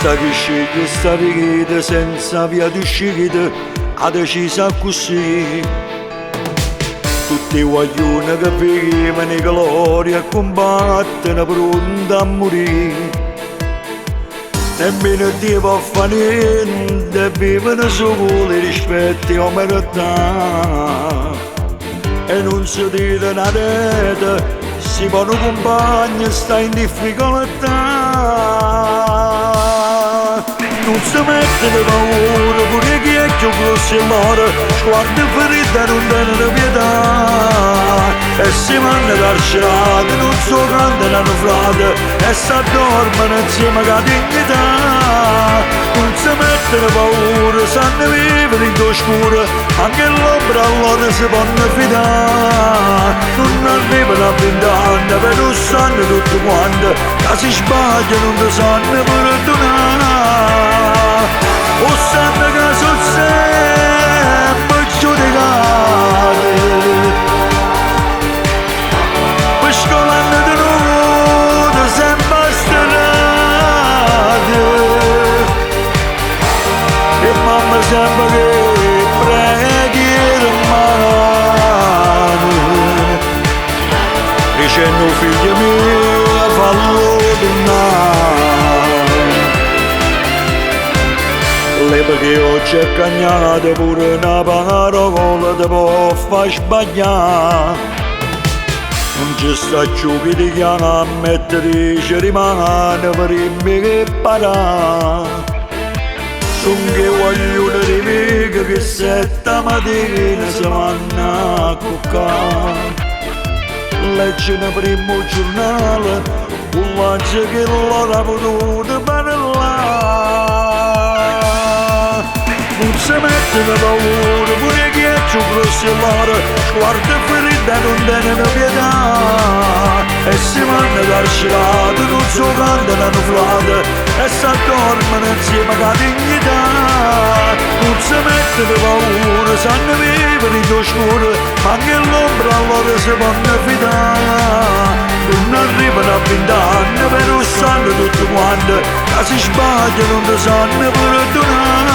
Sta che sceglie sta vita senza via d'uscita, ha deciso così. Tutti i guaglioni che vivono in gloria combattono pronti a morire. Nemmeno Dio può fare niente, vivono solo rispetto e omertà. E non si dite una rete, si fanno compagni e sta in difficoltà. Non si mettono paura, pure chi è più grosso e loro, sguardo ferito non tengono pietà. E si vanno carcerati, non so quanto hanno frate, e si addormano insieme alla dignità. Non si mettono paura, sanno vivere in oscuro, anche l'ombra allora si fanno fidare. Non arrivano a 20 anni, per non sanno tutto quanto, che si sbagliano non sanno perdonare. O sanno che sono sempre giudicati, per scolare di nudo sempre sterati. E mamma sempre che preghiera mano, dicendo figlia mia fallo tornare. Perché oggi è cagnata pure una parola ti può far sbagliare. Non ci sta più chi ti chiama a mettere ci rimane per il che parà. Sono che voglio di me che setta mattina si vanno a cuccare. Leggono primo giornale, un lancio che loro ha potuto parlare. Non si mettono paura, pure chi è più grosso e loro, sguardo ferito non tengono pietà. E si vanno carcerati, non so quanto hanno frate, e si addormano insieme alla dignità. Non si mettono paura, sanno vivere in oscuro, anche l'ombra allora si fanno fidare. Non arrivano a 20 anni, però sanno tutto quanto, che si sbagliano non sanno perdonare.